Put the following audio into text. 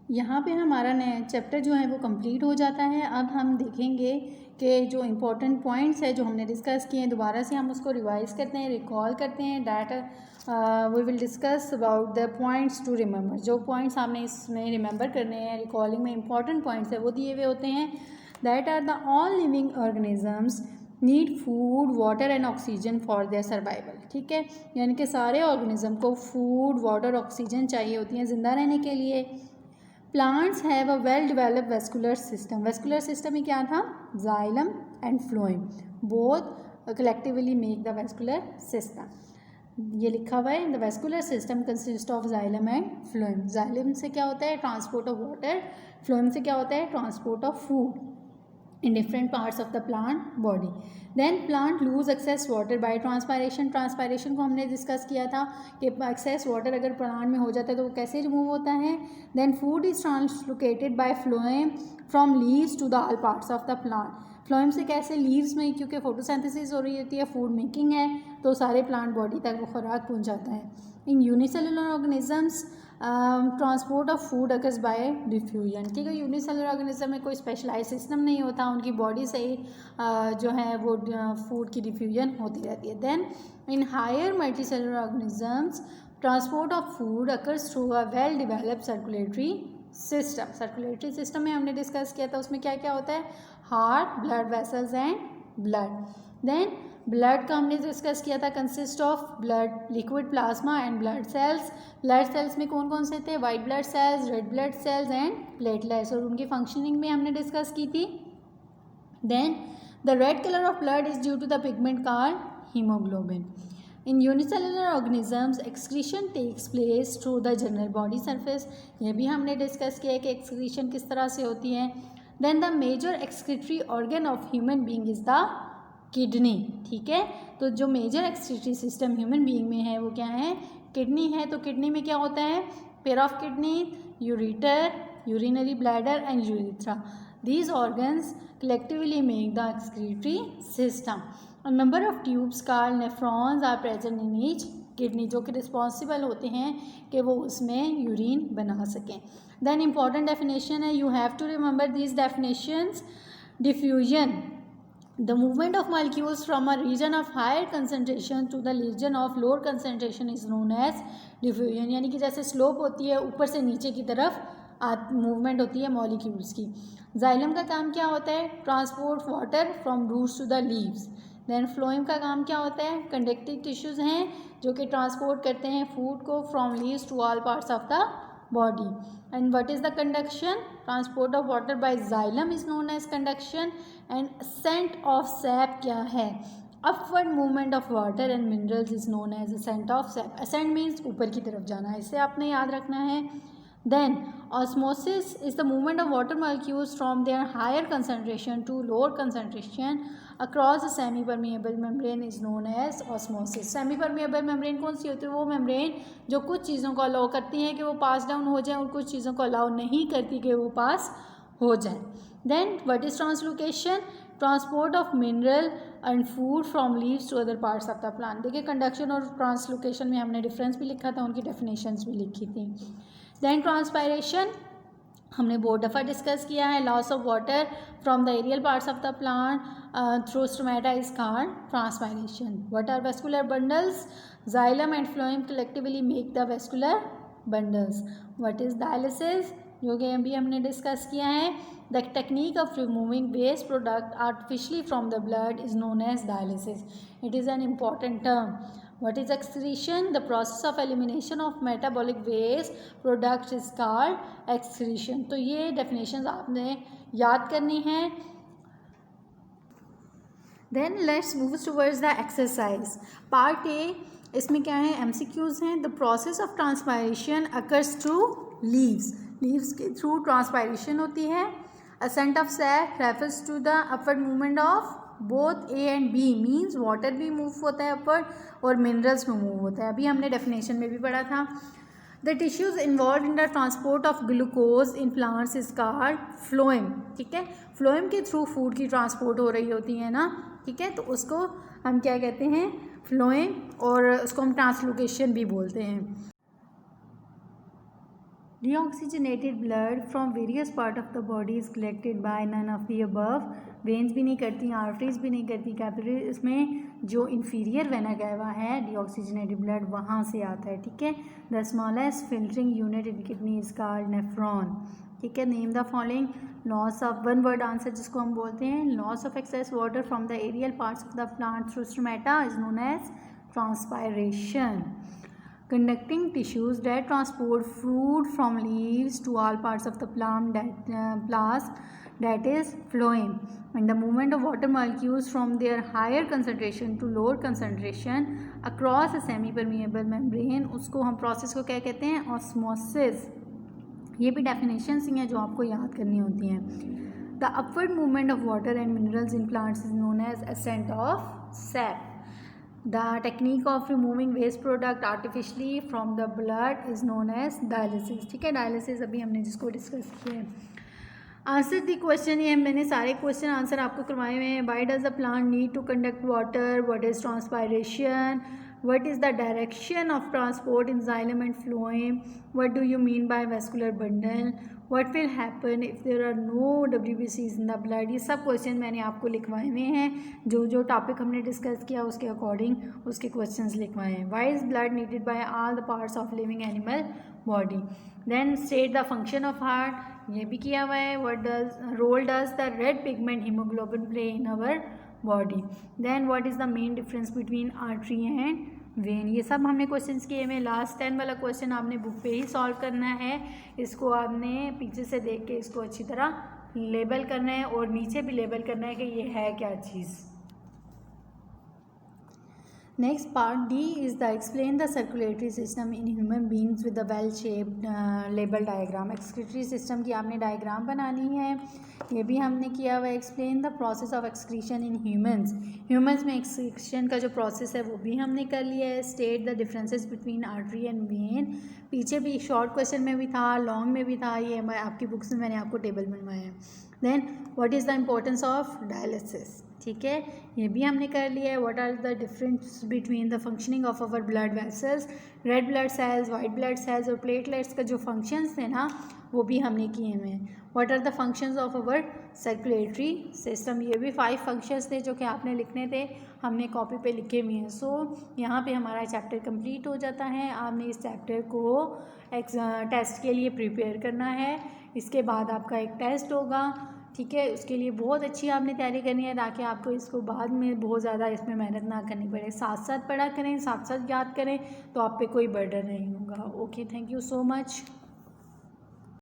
यहाँ पे हमारा नया चैप्टर जो है वो कंप्लीट हो जाता है। अब हम देखेंगे कि जो इम्पोर्टेंट पॉइंट्स है जो हमने डिस्कस किए हैं दोबारा से हम उसको रिवाइज करते हैं, रिकॉल करते हैं। That we will discuss about the points to remember. जो पॉइंट्स आपने इसमें रिमेंबर करने हैं, रिकॉलिंग में इंपॉर्टेंट पॉइंट्स है वो दिए हुए होते हैं। That are the all living organisms need food, water and oxygen for their survival. ठीक है, यानी कि सारे ऑर्गेनिज्म को फूड, वाटर, ऑक्सीजन चाहिए होती हैं ज़िंदा रहने के लिए। Plants have a well developed vascular system. Vascular system में क्या था? Xylem and phloem both collectively make the vascular system. ये लिखा हुआ है, the vascular system consist of xylem and phloem. Xylem से क्या होता है? Transport of water. फ्लोएम से क्या होता है? Transport of food in different parts of the plant body. Then plant lose excess water by transpiration. Transpiration को हमने डिस्कस किया था कि एक्सेस वाटर अगर प्लांट में हो जाता है तो वो कैसे रिमूव होता है। Then food is translocated by phloem from leaves to the all parts of the plant. Phloem से कैसे? लीव्स में, क्योंकि फोटोसिंथेसिस हो रही होती है, फूड मेकिंग है, तो सारे प्लांट बॉडी तक वो खुराक पहुँचाता है। इन unicellular organisms transport of food occurs by diffusion. ठीक है, यूनिसेलुलर ऑर्गेनिज्म में कोई स्पेशलाइज सिस्टम नहीं होता, उनकी बॉडी से ही जो है वो फूड की डिफ्यूजन होती रहती है। Then in higher multicellular organisms transport of food occurs through a well developed circulatory system. Circulatory system में हमने डिस्कस किया था, उसमें क्या क्या होता है? Heart, blood vessels and blood. Then blood का हमने डिस्कस किया था, consist of blood, liquid plasma and blood cells. Blood cells में कौन कौन से थे? White blood cells, red blood cells and platelets, और उनकी फंक्शनिंग में हमने डिस्कस की थी। Then the red colour of blood is due to the pigment called haemoglobin. In unicellular organisms excretion takes place through the general body surface. ये भी हमने discuss किया है कि एक्सक्रीशन किस तरह से होती है। Then the major excretory organ of human being is the kidney. ठीक है, तो जो major excretory system human being में है वो क्या है? किडनी है। तो किडनी में क्या होता है? Pair of kidney, ureter, urinary bladder and urethra. These organs collectively make the excretory system. A number of tubes called nephrons are present in each kidney, जो कि रिस्पॉन्सिबल होते हैं कि वो उसमें यूरिन बना सकें। देन इंपॉर्टेंट डेफिनेशन है, you have to remember these definitions. Diffusion, the movement of molecules from a region of higher concentration to the region of lower concentration is known as diffusion। यानी कि जैसे slope होती है ऊपर से नीचे की तरफ मूवमेंट होती है मॉलिक्यूल्स की। जाइलम का काम क्या होता है? Transport water from roots to the leaves. Then phloem का काम क्या होता है? कंडक्टिव टिश्यूज हैं जो कि ट्रांसपोर्ट करते हैं फूड को from leaves to all parts of the body. And what is the conduction? Transport of water by xylem is known as conduction. And ascent of sap क्या है? Upward movement of water and minerals is known as ascent of sap. Ascent means ऊपर की तरफ जाना, इसे आपने याद रखना है। Then osmosis is the movement of water molecules from their higher concentration to lower concentration across the semi-permeable membrane is known as osmosis. Semi-permeable membrane कौन सी होती है? वो membrane जो कुछ चीज़ों को अलाउ करती है कि वो पास डाउन हो जाए और कुछ चीज़ों को अलाउ नहीं करती कि वो पास हो जाए। Then what is translocation? Transport of mineral and food from leaves to other parts of the plant. देखिए कंडक्शन और ट्रांसलोकेशन में हमने डिफरेंस भी लिखा था, उनकी डेफिनेशंस भी लिखी थी। देन ट्रांसपायरेशन हमने बहुत दफ़ा डिस्कस किया है। Loss of water from the aerial parts of the plant through stomata is called transpiration. What are vascular bundles? Xylem and phloem collectively make the vascular bundles. What is dialysis? जो कि अभी हमने discuss किया है। The technique of removing waste product artificially from the blood is known as dialysis. It is an important term. What is excretion? The process of elimination of metabolic waste products is called excretion. तो ये definitions आपने याद करनी है। Then let's move towards the exercise. Part A, इसमें क्या है? MCQs हैं। The process of transpiration occurs through leaves. Leaves के through transpiration होती है। Ascent of sap refers to the upward movement of both A and B, means water भी move होता है अपवर्ड और मिनरल्स में मूव होता है। अभी हमने डेफिनेशन में भी पढ़ा था। The tissues involve in the transport of glucose in plants is called phloem. ठीक है, फ्लोएम के थ्रू फूड की ट्रांसपोर्ट हो रही होती है ना। ठीक है, तो उसको हम क्या कहते हैं? फ्लोएम, और उसको हम ट्रांसलोकेशन भी बोलते हैं। Deoxygenated blood from various part of the body is collected by none of the above. Veins भी नहीं करती, आर्टरीज भी नहीं करती, कैपिलरीज इसमें जो इंफीरियर वेना कैवा है डिऑक्सीजनेटेड ब्लड वहाँ से आता है, ठीक है। The smallest filtering unit in kidney is called nephron, ठीक है। Name the following loss of one word answer जिसको हम बोलते हैं loss of excess water from the aerial parts of the plant through stomata is known as transpiration. Conducting tissues that transport food from leaves to all parts of the plant that is phloem, and the movement of water molecules from their higher concentration to lower concentration across a semi-permeable membrane, उसको हम process को क्या कहते हैं osmosis. ये भी definitions ही हैं जो आपको याद करनी होती हैं। The upward movement of water and minerals in plants is known as ascent of sap. The technique of removing waste product artificially from the blood is known as dialysis, ठीक है। dialysis अभी हमने जिसको डिस्कस किया है। Answer the question, ये मैंने सारे क्वेश्चन आंसर आपको करवाए हुए हैं। Why does the plant need to conduct water, what is transpiration, what is the direction of transport in xylem and phloem, what do you mean by vascular bundle, what will happen if there are no WBCs in the blood। ये सब question मैंने आपको लिखवाए हुए हैं, जो जो topic हमने डिस्कस किया उसके अकॉर्डिंग उसके क्वेश्चंस लिखवाए हैं। Why is blood needed by all the parts of living animal body. Then state the function of heart, ये भी किया हुआ है। What does role does the red pigment haemoglobin play in our body. Then what is the main difference between artery and vein. ये सब हमने questions किए में लास्ट 10 वाला क्वेश्चन आपने बुक पे ही सॉल्व करना है। इसको आपने पीछे से देख के इसको अच्छी तरह लेबल करना है और नीचे भी लेबल करना है कि ये है क्या चीज़। Next part D is the explain the circulatory system in human beings with the well shaped label diagram. Excretory system की आपने डायग्राम बनानी है, ये भी हमने किया हुआ है। Explain the process of excretion in humans, humans में एक्सक्रीशन का जो प्रोसेस है वो भी हमने कर लिया है। State the differences between artery and when, पीछे भी शॉर्ट क्वेश्चन में भी था, लॉन्ग में भी था, ये आपकी बुक्स में मैंने आपको टेबल बनवाया है। Then what is the importance of dialysis, ठीक है, ये भी हमने कर लिया है। What are the difference between the functioning of our blood vessels, red blood cells, white blood cells और प्लेटलेट्स का जो फंक्शंस थे ना वो भी हमने किए हुए हैं। What are the functions of our circulatory system, ये भी 5 फंक्शंस थे जो कि आपने लिखने थे, हमने कॉपी पे लिखे हुए हैं। सो यहाँ पे हमारा चैप्टर कंप्लीट हो जाता है। आपने इस चैप्टर को टेस्ट के लिए प्रिपेयर करना है, इसके बाद आपका एक टेस्ट होगा, ठीक है। उसके लिए बहुत अच्छी आपने तैयारी करनी है ताकि आपको इसको बाद में बहुत ज़्यादा इसमें मेहनत ना करनी पड़े। साथ साथ पढ़ा करें, साथ साथ याद करें, तो आप पे कोई बर्डन नहीं होगा। Okay, thank you so much.